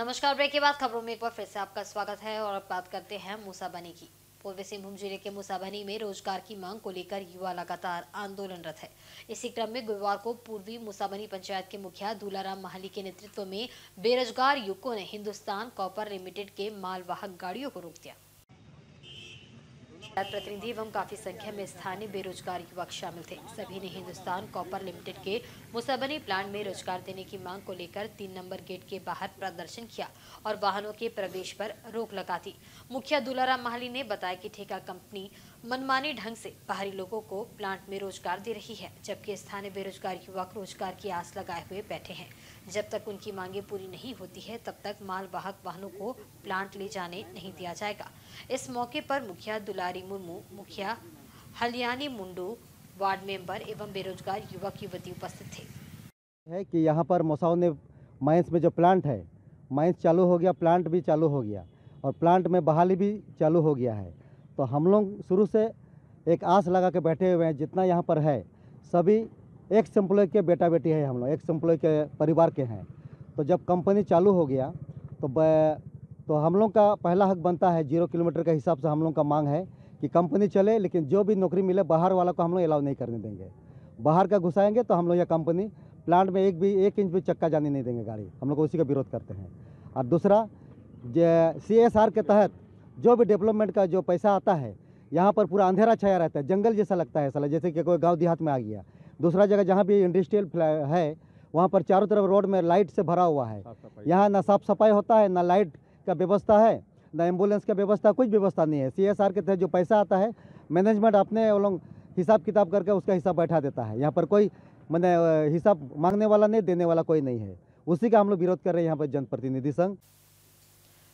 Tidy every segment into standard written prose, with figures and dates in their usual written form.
नमस्कार। ब्रेक के बाद खबरों में एक बार फिर से आपका स्वागत है और अब बात करते हैं मूसाबनी की। पूर्वी सिंहभूम जिले के मूसाबनी में रोजगार की मांग को लेकर युवा लगातार आंदोलनरत है। इसी क्रम में गुरुवार को पूर्वी मूसाबनी पंचायत के मुखिया दूलाराम महाली के नेतृत्व में बेरोजगार युवकों ने हिंदुस्तान कॉपर लिमिटेड के मालवाहक गाड़ियों को रोक दिया। प्रतिनिधि एवं काफी संख्या में स्थानीय बेरोजगार युवक शामिल थे। सभी ने हिंदुस्तान कॉपर लिमिटेड के मूसाबनी प्लांट में रोजगार देने की मांग को लेकर 3 नंबर गेट के बाहर प्रदर्शन किया और वाहनों के प्रवेश पर रोक लगा दी। मुखिया दूलाराम महाली ने बताया कि ठेका कंपनी मनमानी ढंग से बाहरी लोगों को प्लांट में रोजगार दे रही है, जबकि स्थानीय बेरोजगार युवक रोजगार की आस लगाए हुए बैठे हैं। जब तक उनकी मांगे पूरी नहीं होती है तब तक मालवाहक वाहनों को प्लांट ले जाने नहीं दिया जाएगा। इस मौके पर मुखिया दुलारी मुर्मू, मुखिया हलियानी मुंडू, वार्ड मेंबर एवं बेरोजगार युवक युवती उपस्थित थे। है कि यहाँ पर मोसावनी माइंस में जो प्लांट है, माइंस चालू हो गया, प्लांट भी चालू हो गया और प्लांट में बहाली भी चालू हो गया है। तो हम लोग शुरू से एक आस लगा के बैठे हुए हैं। जितना यहाँ पर है सभी एक्स एम्प्लॉय के बेटा बेटी है, हम लोग एक्स एम्प्लॉय के परिवार के हैं। तो जब कंपनी चालू हो गया तो हम लोग का पहला हक बनता है। 0 किलोमीटर के हिसाब से हम लोग का मांग है कि कंपनी चले, लेकिन जो भी नौकरी मिले बाहर वाला को हम लोग अलाउ नहीं करने देंगे। बाहर का घुसाएंगे तो हम लोग यह कंपनी प्लांट में एक इंच भी चक्का जाने नहीं देंगे गाड़ी। हम लोग उसी का विरोध करते हैं। और दूसरा, CSR के तहत जो भी डेवलपमेंट का जो पैसा आता है, यहाँ पर पूरा अंधेरा छाया रहता है, जंगल जैसा लगता है साला, जैसे कि कोई गांव देहात में आ गया। दूसरा जगह जहाँ भी इंडस्ट्रियल है वहाँ पर चारों तरफ रोड में लाइट से भरा हुआ है। यहाँ ना साफ सफाई होता है, ना लाइट का व्यवस्था है, ना एम्बुलेंस का व्यवस्था, कुछ व्यवस्था नहीं है। CSR के तहत जो पैसा आता है मैनेजमेंट अपने वो लोग हिसाब किताब करके उसका हिसाब बैठा देता है। यहाँ पर कोई मैंने हिसाब मांगने वाला नहीं, देने वाला कोई नहीं है। उसी का हम लोग विरोध कर रहे हैं यहाँ पर जनप्रतिनिधि संघ।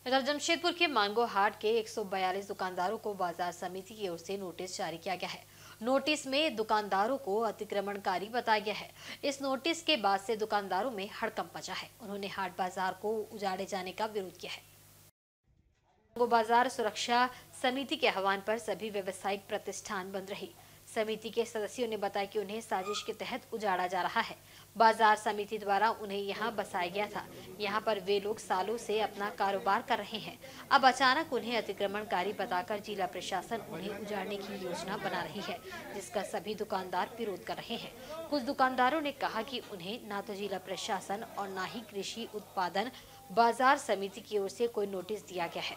इधर जमशेदपुर के मांगो हाट के 142 दुकानदारों को बाजार समिति की ओर से नोटिस जारी किया गया है। नोटिस में दुकानदारों को अतिक्रमणकारी बताया गया है। इस नोटिस के बाद से दुकानदारों में हड़कंप मचा है। उन्होंने हाट बाजार को उजाड़े जाने का विरोध किया है। मांगो बाजार सुरक्षा समिति के आह्वान पर सभी व्यावसायिक प्रतिष्ठान बंद रही। समिति के सदस्यों ने बताया कि उन्हें साजिश के तहत उजाड़ा जा रहा है। बाजार समिति द्वारा उन्हें यहां बसाया गया था। यहां पर वे लोग सालों से अपना कारोबार कर रहे हैं। अब अचानक उन्हें अतिक्रमणकारी बताकर जिला प्रशासन उन्हें उजाड़ने की योजना बना रही है, जिसका सभी दुकानदार विरोध कर रहे हैं। कुछ दुकानदारों ने कहा कि उन्हें न तो जिला प्रशासन और न ही कृषि उत्पादन बाजार समिति की ओर से कोई नोटिस दिया गया है।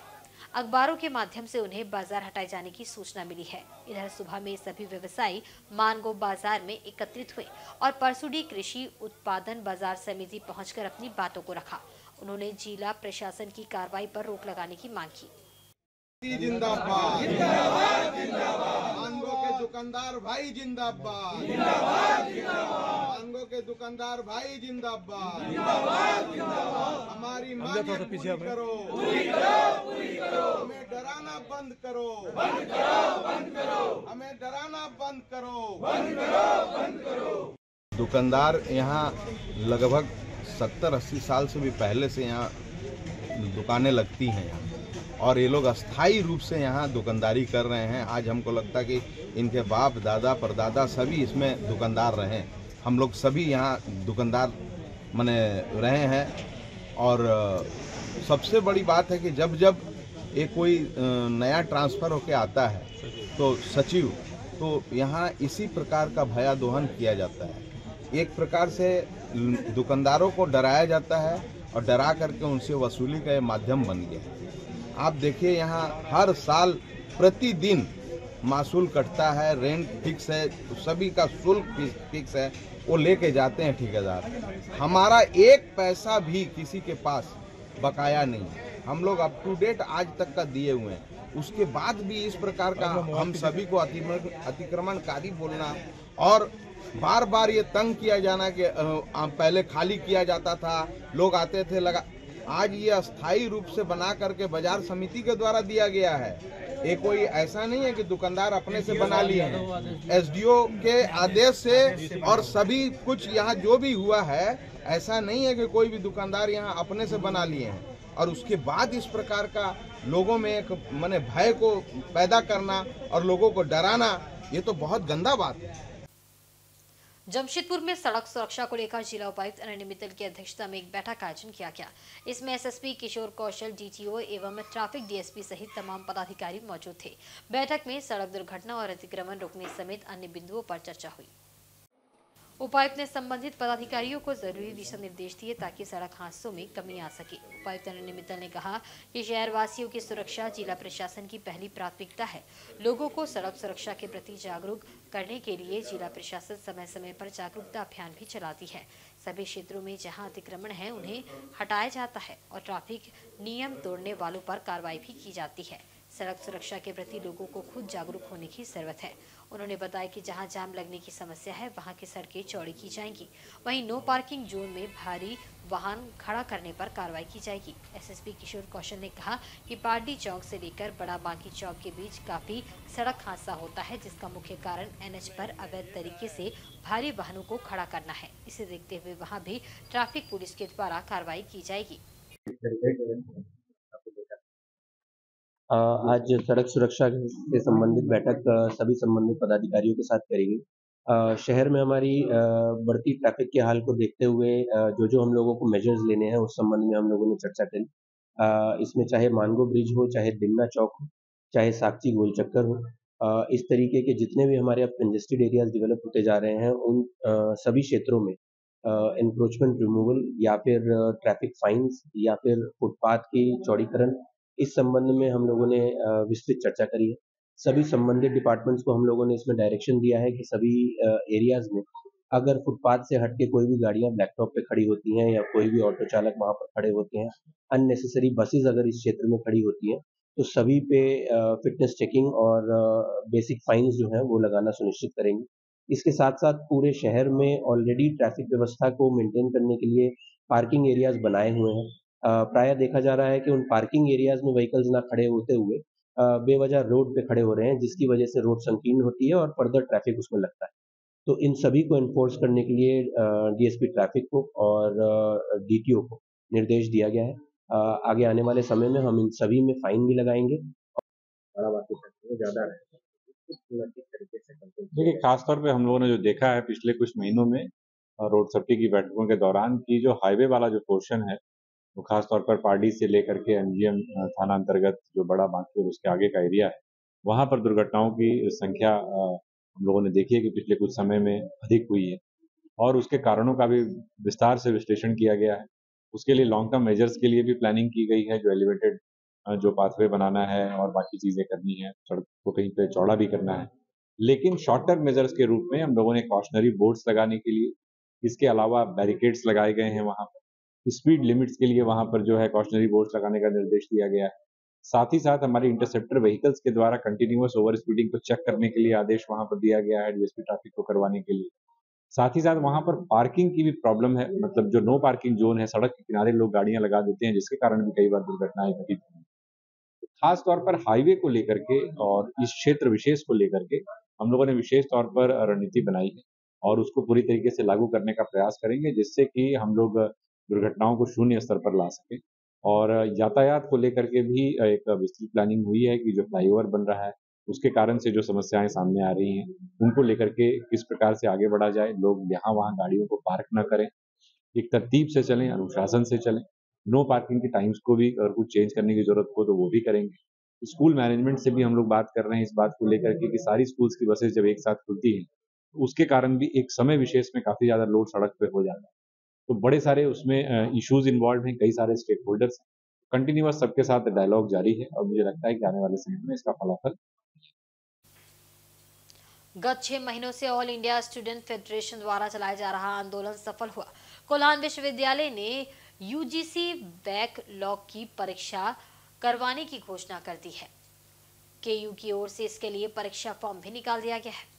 अखबारों के माध्यम से उन्हें बाजार हटाए जाने की सूचना मिली है। इधर सुबह में सभी व्यवसायी मानगो बाजार में एकत्रित हुए और परसुडी कृषि उत्पादन बाजार समिति पहुंचकर अपनी बातों को रखा। उन्होंने जिला प्रशासन की कार्रवाई पर रोक लगाने की मांग की। जिंदाबाद जिंदाबाद जिंदाबाद, मांगो के दुकानदार भाई जिंदाबाद जिंदाबाद जिंदाबाद, मांगो के दुकानदार भाई जिंदाबाद जिंदाबाद जिंदाबाद। हमारी मांगे पूरी करो, पूरी करो, पूरी करो। हमें डराना बंद करो, बंद करो, बंद करो। हमें डराना बंद करो, बंद करो, बंद करो। दुकानदार यहाँ लगभग 70-80 साल से भी पहले से यहाँ दुकानें लगती हैं यहाँ, और ये लोग अस्थायी रूप से यहाँ दुकानदारी कर रहे हैं। आज हमको लगता है कि इनके बाप दादा परदादा सभी इसमें दुकानदार रहे हैं। हम लोग सभी यहाँ दुकानदार माने रहे हैं। और सबसे बड़ी बात है कि जब जब ये कोई नया ट्रांसफ़र होके आता है तो सचिव, तो यहाँ इसी प्रकार का भयादोहन किया जाता है। एक प्रकार से दुकानदारों को डराया जाता है और डरा करके उनसे वसूली का ये माध्यम बन गया है। आप देखिए यहाँ हर साल प्रतिदिन मासूल कटता है, रेंट फिक्स है, सभी का शुल्क फिक्स है, वो लेके जाते हैं ठेकेदार। हमारा एक पैसा भी किसी के पास बकाया नहीं है। हम लोग अप टू डेट आज तक का दिए हुए हैं। उसके बाद भी इस प्रकार का हम सभी को अतिक्रमणकारी बोलना और बार बार ये तंग किया जाना कि पहले खाली किया जाता था, लोग आते थे लगा। आज ये अस्थायी रूप से बना करके बाजार समिति के द्वारा दिया गया है। ये कोई ऐसा नहीं है कि दुकानदार अपने से बना लिए हैं। SDO के आदेश से और सभी कुछ यहाँ जो भी हुआ है, ऐसा नहीं है कि कोई भी दुकानदार यहाँ अपने से बना लिए हैं। और उसके बाद इस प्रकार का लोगों में एक माने भय को पैदा करना और लोगों को डराना, ये तो बहुत गंदा बात है। जमशेदपुर में सड़क सुरक्षा को लेकर जिला उपायुक्त अनन्य मित्तल की अध्यक्षता में एक बैठक का आयोजन किया गया। इसमें एसएसपी किशोर कौशल, डीटीओ एवं ट्रैफिक डीएसपी सहित तमाम पदाधिकारी मौजूद थे। बैठक में सड़क दुर्घटना और अतिक्रमण रोकने समेत अन्य बिंदुओं पर चर्चा हुई। उपायुक्त ने संबंधित पदाधिकारियों को जरूरी दिशा निर्देश दिए ताकि सड़क हादसों में कमी आ सके। उपायुक्त अनन्य मित्तल ने कहा कि शहरवासियों की सुरक्षा जिला प्रशासन की पहली प्राथमिकता है। लोगों को सड़क सुरक्षा के प्रति जागरूक करने के लिए जिला प्रशासन समय समय पर जागरूकता अभियान भी चलाती है। सभी क्षेत्रों में जहां अतिक्रमण है उन्हें हटाया जाता है और ट्रैफिक नियम तोड़ने वालों पर कार्रवाई भी की जाती है। सड़क सुरक्षा के प्रति लोगों को खुद जागरूक होने की जरूरत है। उन्होंने बताया कि जहां जाम लगने की समस्या है वहां की सड़कें चौड़ी की जाएंगी। वहीं नो पार्किंग जोन में भारी वाहन खड़ा करने पर कार्रवाई की जाएगी। एसएसपी किशोर कौशल ने कहा कि पार्टी चौक से लेकर बड़ा बांकी चौक के बीच काफी सड़क हादसा होता है, जिसका मुख्य कारण एनएच पर अवैध तरीके से भारी वाहनों को खड़ा करना है। इसे देखते हुए वहाँ भी ट्रैफिक पुलिस के द्वारा कार्रवाई की जाएगी। आज सड़क सुरक्षा से संबंधित बैठक सभी संबंधित पदाधिकारियों के साथ करी गई। शहर में हमारी बढ़ती ट्रैफिक के हाल को देखते हुए जो हम लोगों को मेजर्स लेने हैं उस संबंध में हम लोगों ने चर्चा करी। इसमें चाहे मानगो ब्रिज हो, चाहे दिमना चौक हो, चाहे साकची गोल चक्कर हो, इस तरीके के जितने भी हमारे अब कंजेस्टेड एरियाज डेवलप होते जा रहे हैं उन सभी क्षेत्रों में एनक्रोचमेंट रिमूवल या फिर ट्रैफिक फाइन्स या फिर फुटपाथ की चौड़ीकरण, इस संबंध में हम लोगों ने विस्तृत चर्चा करी है। सभी संबंधित डिपार्टमेंट्स को हम लोगों ने इसमें डायरेक्शन दिया है कि सभी एरियाज में अगर फुटपाथ से हट के कोई भी गाड़ियां ब्लैकटॉप पे खड़ी होती हैं या कोई भी ऑटो चालक वहां पर खड़े होते हैं, अननेसेसरी बसेस अगर इस क्षेत्र में खड़ी होती हैं, तो सभी पे फिटनेस चेकिंग और बेसिक फाइन्स जो हैं वो लगाना सुनिश्चित करेंगे। इसके साथ साथ पूरे शहर में ऑलरेडी ट्रैफिक व्यवस्था को मेंटेन करने के लिए पार्किंग एरियाज बनाए हुए हैं। प्रायः देखा जा रहा है कि उन पार्किंग एरियाज में व्हीकल्स ना खड़े होते हुए बेवजह रोड पे खड़े हो रहे हैं, जिसकी वजह से रोड संकीर्ण होती है और फर्दर ट्रैफिक उसमें लगता है। तो इन सभी को एनफोर्स करने के लिए डीएसपी ट्रैफिक को और डीटीओ को निर्देश दिया गया है। आगे आने वाले समय में हम इन सभी में फाइन भी लगाएंगे। ज्यादा देखिए, खासतौर पे हम लोगों ने जो देखा है पिछले कुछ महीनों में रोड सेफ्टी की बैठकों के दौरान की जो हाईवे वाला जो पोर्शन है वो खासतौर पर पार्डी से लेकर के एमजीएम थाना अंतर्गत जो बड़ा बांकी और उसके आगे का एरिया है, वहां पर दुर्घटनाओं की संख्या हम लोगों ने देखी है कि पिछले कुछ समय में अधिक हुई है और उसके कारणों का भी विस्तार से विश्लेषण किया गया है। उसके लिए लॉन्ग टर्म मेजर्स के लिए भी प्लानिंग की गई है, जो एलिवेटेड जो पाथवे बनाना है और बाकी चीजें करनी है, सड़क को कहीं पे चौड़ा भी करना है। लेकिन शॉर्ट टर्म मेजर्स के रूप में हम लोगों ने कॉशनरी बोर्ड्स लगाने के लिए, इसके अलावा बैरिकेड्स लगाए गए हैं वहां पर, स्पीड लिमिट्स के लिए वहां पर जो है कॉशनरी बोर्ड्स लगाने का निर्देश दिया गया है। साथ ही साथ हमारे इंटरसेप्टर व्हीकल्स के द्वारा कंटिन्यूअस ओवर स्पीडिंग को चेक करने के लिए आदेश वहां पर दिया गया है डीएसपी ट्रैफिक को करवाने के लिए। साथ ही साथ वहां पर पार्किंग की भी प्रॉब्लम है, मतलब जो नो पार्किंग जोन है, सड़क के किनारे लोग गाड़ियां लगा देते हैं, जिसके कारण भी कई बार दुर्घटनाएं घटित हुई। खास तौर पर हाईवे को लेकर के और इस क्षेत्र विशेष को लेकर के हम लोगों ने विशेष तौर पर रणनीति बनाई है और उसको पूरी तरीके से लागू करने का प्रयास करेंगे, जिससे कि हम लोग दुर्घटनाओं को शून्य स्तर पर ला सकें। और यातायात को लेकर के भी एक विस्तृत प्लानिंग हुई है कि जो फ्लाईओवर बन रहा है उसके कारण से जो समस्याएं सामने आ रही हैं उनको लेकर के किस प्रकार से आगे बढ़ा जाए, लोग यहाँ वहाँ गाड़ियों को पार्क न करें, एक तरतीब से चलें, अनुशासन से चलें। नो पार्किंग के टाइम्स को भी अगर कुछ चेंज करने की जरूरत हो तो वो भी करेंगे। स्कूल मैनेजमेंट से भी हम लोग बात कर रहे हैं इस बात को लेकर के कि सारी स्कूल्स की बसेस जब एक साथ खुलती हैं तो उसके कारण भी एक समय विशेष में काफी ज्यादा लोड सड़क पे हो जाता है। तो बड़े सारे उसमें इश्यूज इन्वॉल्व हैं, कई सारे स्टेक होल्डर्स हैं, कंटिन्यूअस सबके साथ डायलॉग जारी है और मुझे लगता है कि आने वाले समय में इसका फलाफल। गत 6 महीनों से ऑल इंडिया स्टूडेंट फेडरेशन द्वारा चलाया जा रहा आंदोलन सफल हुआ। कोल्हान विश्वविद्यालय ने यूजीसी बैकलॉग की परीक्षा करवाने की घोषणा कर दी है। केयू की ओर से इसके लिए परीक्षा फॉर्म भी निकाल दिया गया है।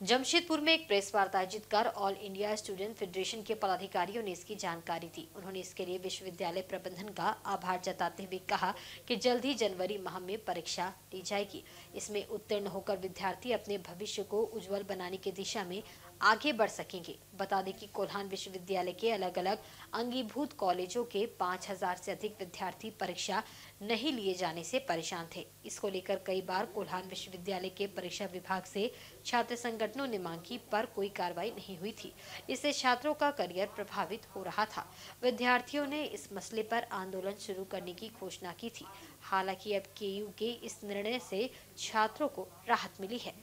जमशेदपुर में एक प्रेस वार्ता आयोजित कर ऑल इंडिया स्टूडेंट फेडरेशन के पदाधिकारियों ने इसकी जानकारी दी। उन्होंने इसके लिए विश्वविद्यालय प्रबंधन का आभार जताते हुए कहा कि जल्द ही जनवरी माह में परीक्षा ली जाएगी। इसमें उत्तीर्ण होकर विद्यार्थी अपने भविष्य को उज्जवल बनाने की दिशा में आगे बढ़ सकेंगे। बता दें कि कोल्हान विश्वविद्यालय के अलग अलग अंगीभूत कॉलेजों के 5000 से अधिक विद्यार्थी परीक्षा नहीं लिए जाने से परेशान थे। इसको लेकर कई बार कोल्हान विश्वविद्यालय के परीक्षा विभाग से छात्र संगठनों ने मांग की, पर कोई कार्रवाई नहीं हुई थी। इससे छात्रों का करियर प्रभावित हो रहा था। विद्यार्थियों ने इस मसले पर आंदोलन शुरू करने की घोषणा की थी। हालांकि अब केयू के इस निर्णय से छात्रों को राहत मिली है।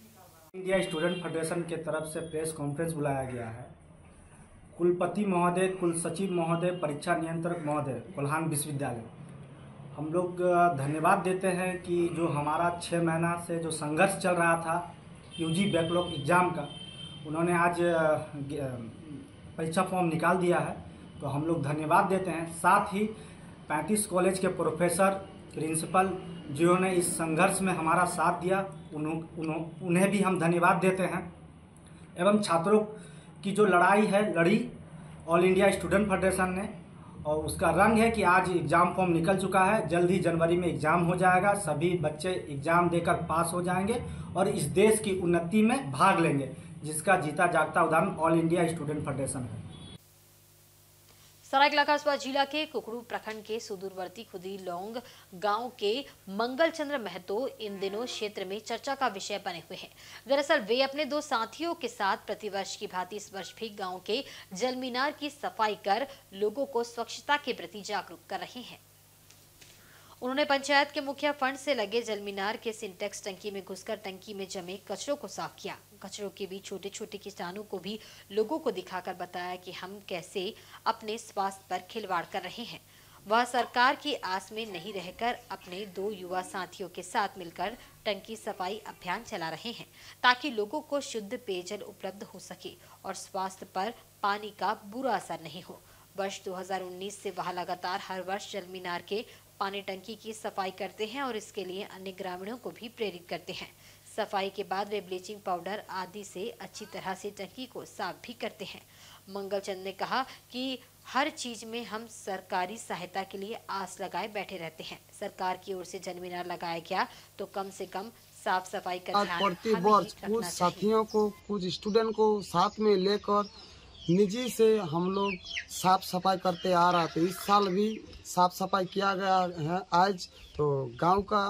इंडिया स्टूडेंट फेडरेशन के तरफ से प्रेस कॉन्फ्रेंस बुलाया गया है। कुलपति महोदय, कुल सचिव महोदय, परीक्षा नियंत्रक महोदय, कोल्हान विश्वविद्यालय, हम लोग धन्यवाद देते हैं कि जो हमारा 6 महीना से जो संघर्ष चल रहा था यूजी बैकलॉग एग्ज़ाम का, उन्होंने आज परीक्षा फॉर्म निकाल दिया है, तो हम लोग धन्यवाद देते हैं। साथ ही 35 कॉलेज के प्रोफेसर, प्रिंसिपल जिन्होंने इस संघर्ष में हमारा साथ दिया, उन्हें भी हम धन्यवाद देते हैं। एवं छात्रों की जो लड़ाई है लड़ी ऑल इंडिया स्टूडेंट फेडरेशन ने, और उसका रंग है कि आज एग्ज़ाम फॉर्म निकल चुका है। जल्द ही जनवरी में एग्ज़ाम हो जाएगा, सभी बच्चे एग्ज़ाम देकर पास हो जाएंगे और इस देश की उन्नति में भाग लेंगे, जिसका जीता जागता उदाहरण ऑल इंडिया स्टूडेंट फेडरेशन है। सरायकेला कस्बा जिला के कुकड़ू प्रखंड के सुदूरवर्ती खुदी लौंग गांव के मंगल चंद्र महतो इन दिनों क्षेत्र में चर्चा का विषय बने हुए हैं। दरअसल वे अपने 2 साथियों के साथ प्रतिवर्ष की भांति इस वर्ष भी गांव के जल मीनार की सफाई कर लोगों को स्वच्छता के प्रति जागरूक कर रहे हैं। उन्होंने पंचायत के मुखिया फंड से लगे जल मीनार के सिंटेक्स टंकी में घुसकर टंकी में जमे कचरों को साफ किया। कचरों के बीच छोटे छोटे कीटाणु को भी लोगों को दिखाकर बताया कि हम कैसे अपने स्वास्थ्य पर खिलवाड़ कर रहे हैं। वह सरकार की आस में नहीं रहकर अपने 2 युवा साथियों के साथ मिलकर टंकी सफाई अभियान चला रहे हैं, ताकि लोगों को शुद्ध पेयजल उपलब्ध हो सके और स्वास्थ्य पर पानी का बुरा असर नहीं हो। वर्ष 2019 से वह लगातार हर वर्ष जल मीनार के पानी टंकी की सफाई करते हैं और इसके लिए अन्य ग्रामीणों को भी प्रेरित करते हैं। सफाई के बाद वे ब्लीचिंग पाउडर आदि से अच्छी तरह से टंकी को साफ भी करते हैं। मंगलचंद ने कहा कि हर चीज में हम सरकारी सहायता के लिए आस लगाए बैठे रहते हैं। सरकार की ओर से जल मीनार लगाया गया तो कम से कम साफ सफाई का ध्यान प्रति वर्ष कुछ साथियों को, कुछ स्टूडेंट को साथ में लेकर निजी से हम लोग साफ सफाई करते आ रहे थे। इस साल भी साफ सफाई किया गया है। आज तो गांव का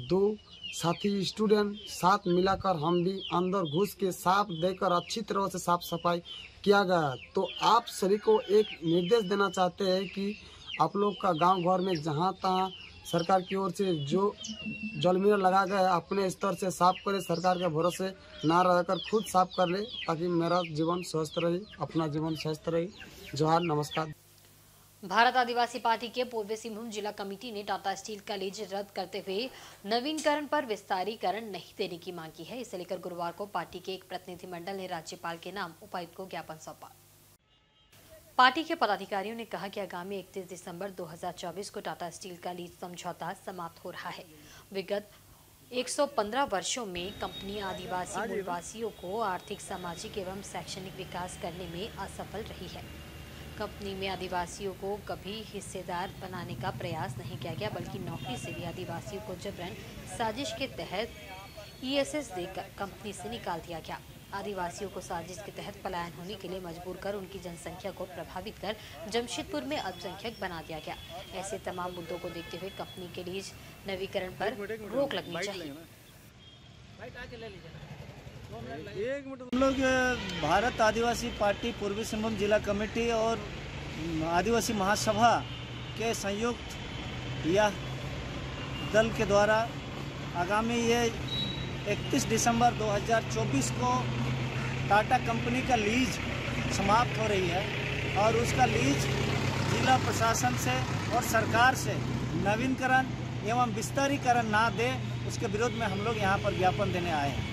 2 साथी स्टूडेंट साथ मिलाकर हम भी अंदर घुस के साफ देकर अच्छी तरह से साफ सफाई किया गया। तो आप सभी को एक निर्देश देना चाहते हैं कि आप लोग का गांव भर में जहां तहां सरकार की ओर से जो जल मीनार लगा गया है अपने स्तर से साफ करे, सरकार के भरोसे ना रहकर खुद साफ कर ले, ताकि मेरा जीवन स्वस्थ रहे, अपना जीवन स्वस्थ रहे। जोहार, नमस्कार। भारत आदिवासी पार्टी के पूर्वी सिंहभूम जिला कमेटी ने टाटा स्टील का लीज रद्द करते हुए नवीनीकरण पर विस्तारीकरण नहीं देने की मांग की है। इसे लेकर गुरुवार को पार्टी के एक प्रतिनिधिमंडल ने राज्यपाल के नाम उपायुक्त को ज्ञापन सौंपा। पार्टी के पदाधिकारियों ने कहा कि आगामी 31 दिसंबर 2024 को टाटा स्टील का लीज समझौता समाप्त हो रहा है। विगत 115 वर्षों में कंपनी आदिवासी मूलवासियों को आर्थिक, सामाजिक एवं शैक्षणिक विकास करने में असफल रही है। कंपनी में आदिवासियों को कभी हिस्सेदार बनाने का प्रयास नहीं किया गया, बल्कि नौकरी से भी आदिवासियों को जबरन साजिश के तहत ESS देकर कंपनी से निकाल दिया गया। आदिवासियों को साजिश के तहत पलायन होने के लिए मजबूर कर उनकी जनसंख्या को प्रभावित कर जमशेदपुर में अल्पसंख्यक बना दिया गया। ऐसे तमाम मुद्दों को देखते हुए कंपनी के लीज नवीकरण पर रोक लगनी चाहिए। हम लोग भारत आदिवासी पार्टी पूर्वी सिंहभूम जिला कमेटी और आदिवासी महासभा के संयुक्त यह दल के द्वारा आगामी ये 31 दिसंबर 2024 को टाटा कंपनी का लीज समाप्त हो रही है और उसका लीज जिला प्रशासन से और सरकार से नवीनीकरण एवं विस्तारीकरण ना दे, उसके विरोध में हम लोग यहाँ पर ज्ञापन देने आए हैं।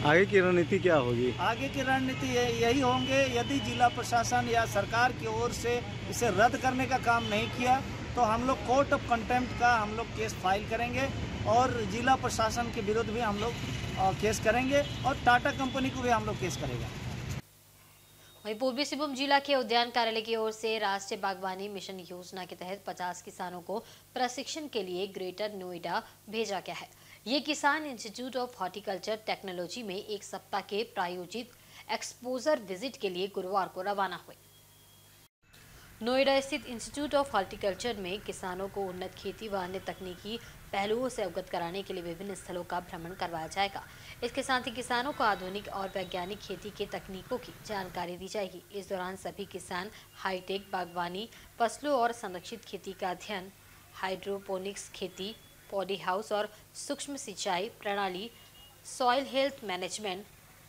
आगे की रणनीति क्या होगी? आगे की रणनीति यही होंगे, यदि जिला प्रशासन या सरकार की ओर से इसे रद्द करने का काम नहीं किया तो हम लोग कोर्ट ऑफ कंटेम्प्ट का हम लोग केस फाइल करेंगे और जिला प्रशासन के विरुद्ध भी हम लोग केस करेंगे और टाटा कंपनी को भी हम लोग केस करेंगे। वहीं पूर्वी सिंहभूम जिला के उद्यान कार्यालय की ओर से राष्ट्रीय बागवानी मिशन योजना के तहत 50 किसानों को प्रशिक्षण के लिए ग्रेटर नोएडा भेजा गया है। ये किसान इंस्टीट्यूट ऑफ हॉर्टिकल्चर टेक्नोलॉजी में 1 सप्ताह के प्रायोजित एक्सपोजर विजिट के लिए गुरुवार को रवाना हुए। नोएडा स्थित इंस्टीट्यूट ऑफ हॉर्टिकल्चर में किसानों को उन्नत खेती व अन्य तकनीकी पहलुओं से अवगत कराने के लिए विभिन्न स्थलों का भ्रमण करवाया जाएगा। इसके साथ ही किसानों को आधुनिक और वैज्ञानिक खेती के तकनीकों की जानकारी दी जाएगी। इस दौरान सभी किसान हाईटेक बागवानी, फसलों और संरक्षित खेती का अध्ययन, हाइड्रोपोनिक्स खेती, पॉली हाउस और सूक्ष्म सिंचाई प्रणाली, soil health management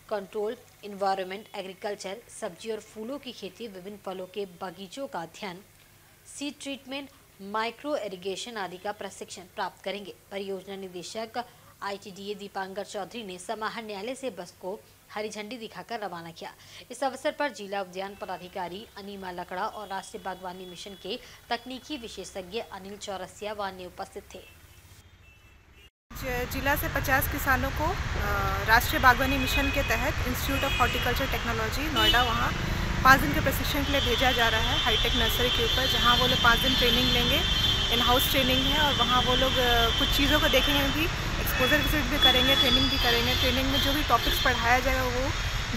control, environment agriculture, सब्जी और फूलों की खेती, विभिन्न फलों के बगीचों का अध्ययन, सीड ट्रीटमेंट, माइक्रो इरिगेशन आदि का प्रशिक्षण प्राप्त करेंगे। परियोजना निदेशक ITDA दीपांकर चौधरी ने समाहरण न्यायालय से बस को हरी झंडी दिखाकर रवाना किया। इस अवसर पर जिला उद्यान पदाधिकारी अनीमा लकड़ा और राष्ट्रीय बागवानी मिशन के तकनीकी विशेषज्ञ अनिल चौरसिया व अन्य उपस्थित थे। जिला से 50 किसानों को राष्ट्रीय बागवानी मिशन के तहत institute of horticulture technology Noida वहाँ 5 दिन के प्रशिक्षण के लिए भेजा जा रहा है हाईटेक नर्सरी के ऊपर, जहाँ वो लोग 5 दिन ट्रेनिंग लेंगे। इन हाउस ट्रेनिंग है और वहाँ वो लोग कुछ चीज़ों को देखेंगे भी, एक्सपोजर विजिट भी करेंगे, ट्रेनिंग भी करेंगे। ट्रेनिंग में जो भी टॉपिक्स पढ़ाया जाएगा वो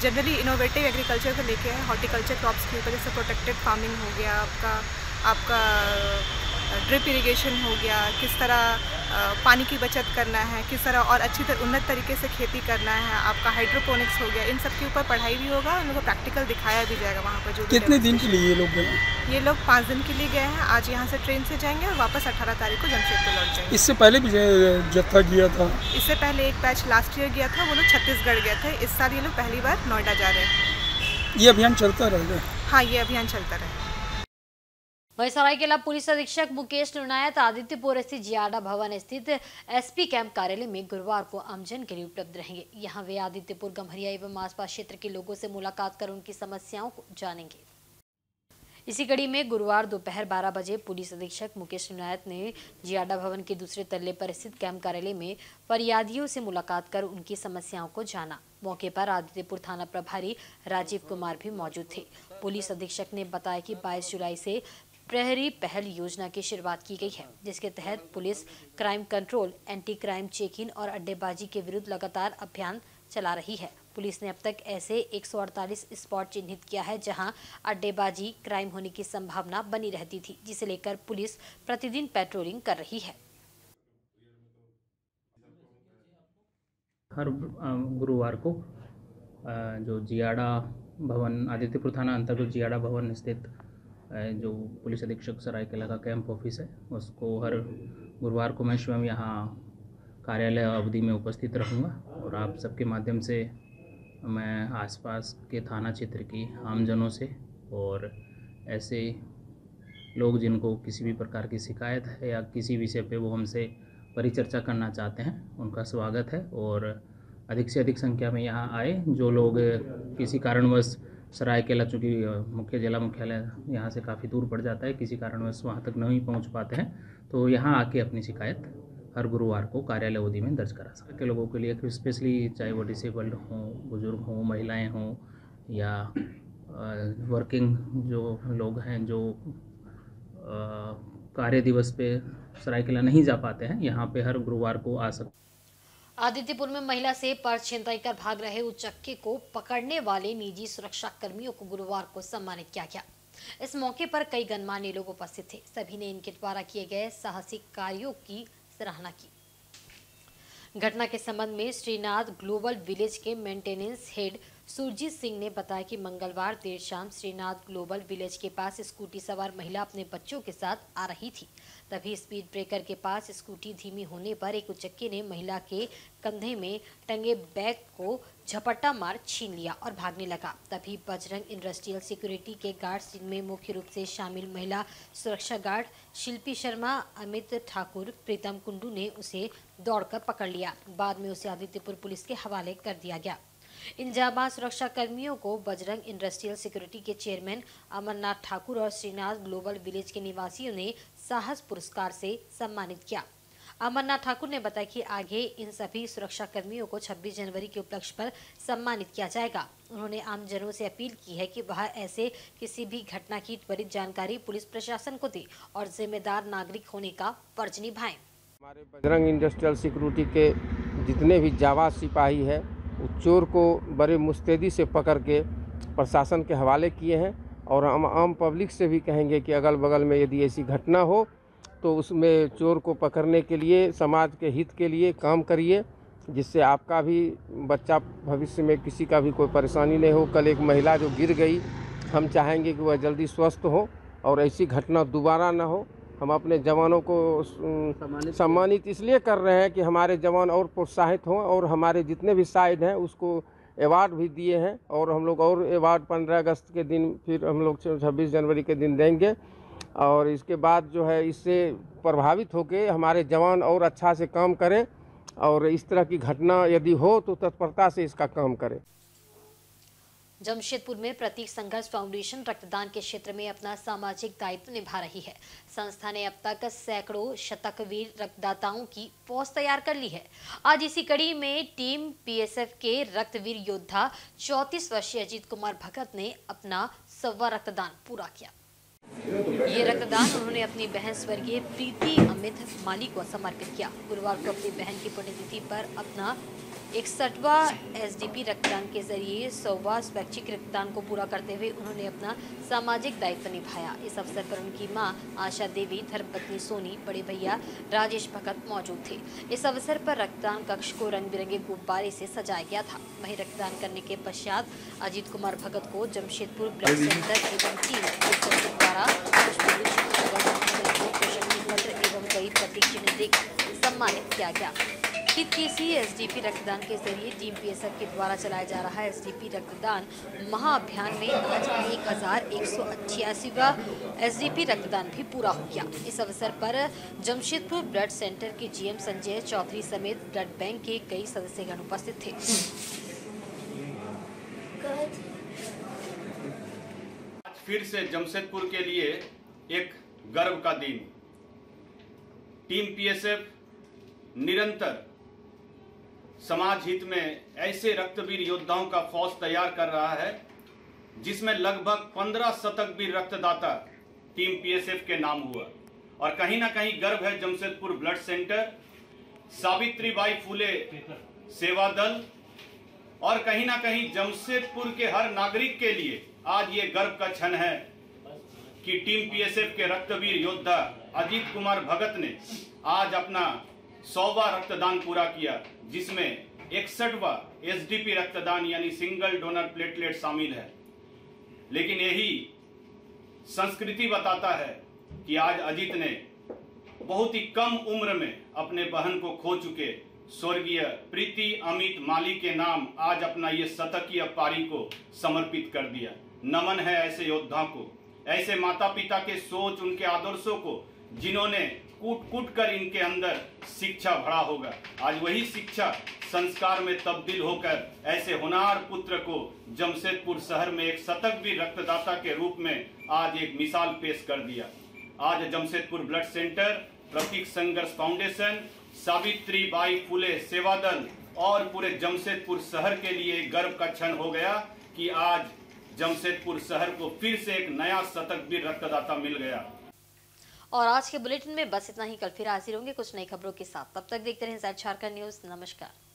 जनरली इनोवेटिव एग्रीकल्चर को लेके है, हॉर्टिकल्चर क्रॉप्स के ऊपर, जैसे प्रोटेक्टेड फार्मिंग हो गया, आपका ड्रिप इरिगेशन हो गया, किस तरह पानी की बचत करना है, किस तरह और अच्छी तरह उन्नत तरीके से खेती करना है, आपका हाइड्रोपोनिक्स हो गया, इन सब के ऊपर पढ़ाई भी होगा। उनको प्रैक्टिकल दिखाया भी जाएगा वहाँ पर। जो कितने दिन के लिए ये लोग गए? ये लोग 5 दिन के लिए गए हैं। आज यहाँ से ट्रेन से जाएंगे और वापस 18 तारीख को जमशेदपुर लौट जाएंगे। इससे पहले भी जत्था गया था? इससे पहले एक बैच लास्ट ईयर गया था, वो लोग छत्तीसगढ़ गए थे। इस साल ये लोग पहली बार नोएडा जा रहे हैं। ये अभियान चलता रहेगा? हाँ, ये अभियान चलता रहेगा। वहीं सरायकेला पुलिस अधीक्षक मुकेश लुनायत आदित्यपुर स्थित जियाडा भवन स्थित SP कैंप कार्यालय में गुरुवार को आमजन के लिए उपलब्ध रहेंगे। यहां वे आदित्यपुर, गम्हरिया एवं आसपास क्षेत्र के लोगों से मुलाकात कर उनकी समस्याओं को जानेंगे। इसी कड़ी में गुरुवार दोपहर 12 बजे पुलिस अधीक्षक मुकेश लुनायत ने जियाडा भवन के दूसरे तल्ले पर स्थित कैंप कार्यालय में फरियादियों से मुलाकात कर उनकी समस्याओं को जाना। मौके पर आदित्यपुर थाना प्रभारी राजीव कुमार भी मौजूद थे। पुलिस अधीक्षक ने बताया कि 22 जुलाई से प्रहरी पहल योजना की शुरुआत की गई है, जिसके तहत police crime control, anti crime checking और अड्डेबाजी के विरुद्ध लगातार अभियान चला रही है। पुलिस ने अब तक ऐसे 148 स्पॉट चिन्हित किया है जहां अड्डेबाजी, क्राइम होने की संभावना बनी रहती थी, जिसे लेकर पुलिस प्रतिदिन पेट्रोलिंग कर रही है। हर गुरुवार को जो जियाडा भवन, आदित्यपुर थाना अंतर्गत जियाडा भवन स्थित जो पुलिस अधीक्षक सरायकेला का कैंप ऑफिस है, उसको हर गुरुवार को मैं स्वयं यहाँ कार्यालय अवधि में उपस्थित रहूँगा और आप सबके माध्यम से मैं आसपास के थाना क्षेत्र की आमजनों से और ऐसे लोग जिनको किसी भी प्रकार की शिकायत है या किसी विषय पे वो हमसे परिचर्चा करना चाहते हैं, उनका स्वागत है। और अधिक से अधिक संख्या में यहाँ आए। जो लोग किसी कारणवश सरायकेला, चूँकि मुख्य जिला मुख्यालय यहाँ से काफ़ी दूर पड़ जाता है, किसी कारणवश वहाँ तक नहीं पहुँच पाते हैं, तो यहाँ आके अपनी शिकायत हर गुरुवार को कार्यालय अवधि में दर्ज करा सकते हैं। लोगों के लिए स्पेशली, चाहे वो डिसेबल्ड हों, बुजुर्ग हों, महिलाएं हों या वर्किंग जो लोग हैं, जो कार्य दिवस पे सरायकेला नहीं जा पाते हैं, यहाँ पे हर गुरुवार को आ सकते हैं। आदित्यपुर में महिला से पर्स छिनताई कर भाग रहे उचक्के को पकड़ने वाले निजी सुरक्षा कर्मियों को गुरुवार को सम्मानित किया गया। इस मौके पर कई गणमान्य लोग उपस्थित थे। सभी ने इनके द्वारा किए गए साहसिक कार्यों की सराहना की। घटना के संबंध में श्रीनाथ ग्लोबल विलेज के मेंटेनेंस हेड सुरजीत सिंह ने बताया कि मंगलवार देर शाम श्रीनाथ ग्लोबल विलेज के पास स्कूटी सवार महिला अपने बच्चों के साथ आ रही थी। तभी स्पीड ब्रेकर के पास स्कूटी धीमी होने पर एक उचक्के ने महिला के कंधे में टंगे बैग को झपट्टा मार छीन लिया और भागने लगा। तभी बजरंग इंडस्ट्रियल सिक्योरिटी के गार्ड्स, जिनमें मुख्य रूप से शामिल महिला सुरक्षा गार्ड शिल्पी शर्मा, अमित ठाकुर, प्रीतम कुंडू ने उसे दौड़कर पकड़ लिया। बाद में उसे आदित्यपुर पुलिस के हवाले कर दिया गया। इन जाबाज सुरक्षा कर्मियों को बजरंग इंडस्ट्रियल सिक्योरिटी के चेयरमैन अमरनाथ ठाकुर और श्रीनाथ ग्लोबल विलेज के निवासियों ने साहस पुरस्कार से सम्मानित किया। अमरनाथ ठाकुर ने बताया कि आगे इन सभी सुरक्षा कर्मियों को 26 जनवरी के उपलक्ष्य पर सम्मानित किया जाएगा। उन्होंने आमजनों से अपील की है कि वह ऐसे किसी भी घटना की त्वरित जानकारी पुलिस प्रशासन को दे और जिम्मेदार नागरिक होने का फर्ज निभाएं। हमारे बजरंग इंडस्ट्रियल सिक्योरिटी के जितने भी जाबाज सिपाही है, चोर को बड़े मुस्तैदी से पकड़ के प्रशासन के हवाले किए हैं और हम आम पब्लिक से भी कहेंगे कि अगल बगल में यदि ऐसी घटना हो तो उसमें चोर को पकड़ने के लिए समाज के हित के लिए काम करिए, जिससे आपका भी बच्चा भविष्य में किसी का भी कोई परेशानी नहीं हो। कल एक महिला जो गिर गई, हम चाहेंगे कि वह जल्दी स्वस्थ हो और ऐसी घटना दोबारा ना हो। हम अपने जवानों को सम्मानित इसलिए कर रहे हैं कि हमारे जवान और प्रोत्साहित हों, और हमारे जितने भी साइड हैं उसको अवार्ड भी दिए हैं, और हम लोग और अवार्ड 15 अगस्त के दिन फिर हम लोग 26 जनवरी के दिन देंगे। और इसके बाद जो है इससे प्रभावित होकर हमारे जवान और अच्छा से काम करें, और इस तरह की घटना यदि हो तो तत्परता से इसका काम करें। जमशेदपुर में प्रतीक संघर्ष फाउंडेशन रक्तदान के क्षेत्र में अपना सामाजिक दायित्व निभा रही है। संस्था ने अब तक सैकड़ों शतकवीर रक्तदाताओं की फौज तैयार कर ली है। आज इसी कड़ी में टीम पीएसएफ के रक्तवीर योद्धा 34 वर्षीय अजीत कुमार भगत ने अपना 100वां रक्तदान पूरा किया। ये रक्तदान उन्होंने अपनी बहन स्वर्गीय प्रीति अमित माली को समर्पित किया। गुरुवार को अपनी बहन की पुण्यतिथि पर अपना 61वां एसडीपी रक्तदान के जरिए 100वां स्वैच्छिक रक्तदान को पूरा करते हुए उन्होंने अपना सामाजिक दायित्व निभाया। इस अवसर पर उनकी मां आशा देवी, धर्मपत्नी सोनी, बड़े भैया राजेश भगत मौजूद थे। इस अवसर पर रक्तदान कक्ष को रंग बिरंगे गुब्बारे से सजाया गया था। वहीं रक्तदान करने के पश्चात अजीत कुमार भगत को जमशेदपुर ब्लड सेंटर एवं टीम द्वारा एवं कई प्रतीक चिन्ह देकर सम्मानित किया गया। 33 एसडीपी रक्तदान के जरिए टीम पीएसएफ के द्वारा चलाया जा रहा एसडीपी रक्तदान महाअभियान में आज 1188वां एसडीपी रक्तदान भी पूरा हो गया। इस अवसर पर जमशेदपुर ब्लड सेंटर के जीएम संजय चौधरी समेत ब्लड बैंक के कई सदस्यगण उपस्थित थे। फिर से जमशेदपुर के लिए एक गर्व का दिन। टीम पीएसएफ निरंतर समाज हित में ऐसे रक्तवीर योद्धाओं का फौज तैयार कर रहा है, जिसमें लगभग 15 शतकवीर रक्तदाता टीम पीएसएफ के नाम हुआ। और कहीं ना कहीं गर्व है जमशेदपुर ब्लड सेंटर, सावित्रीबाई फुले सेवा दल, और कहीं ना कहीं जमशेदपुर के हर नागरिक के लिए आज ये गर्व का क्षण है कि टीम पीएसएफ के रक्तवीर योद्धा अजीत कुमार भगत ने आज अपना 100वां रक्तदान पूरा किया, जिसमें 61वां एसडीपी रक्तदान यानी सिंगल डोनर प्लेटलेट शामिल है। लेकिन यही संस्कृति बताता है कि आज अजीत ने बहुत ही कम उम्र में अपने बहन को खो चुके स्वर्गीय प्रीति अमित माली के नाम आज अपना ये शतकीय पारी को समर्पित कर दिया। नमन है ऐसे योद्धा को, ऐसे माता पिता के सोच, उनके आदर्शों को, जिन्होंने कूट कूट कर इनके अंदर शिक्षा भरा होगा। आज वही शिक्षा संस्कार में तब्दील होकर ऐसे होनहार पुत्र को जमशेदपुर शहर में एक शतकवीर रक्तदाता के रूप में आज एक मिसाल पेश कर दिया। आज जमशेदपुर ब्लड सेंटर, प्रतीक संघर्ष फाउंडेशन, सावित्रीबाई फुले सेवा दल और पूरे जमशेदपुर शहर के लिए गर्व का क्षण हो गया कि आज जमशेदपुर शहर को फिर से एक नया शतकवीर रक्तदाता मिल गया। और आज के बुलेटिन में बस इतना ही। कल फिर हाजिर होंगे कुछ नई खबरों के साथ। तब तक देखते रहें झारखंड न्यूज। नमस्कार।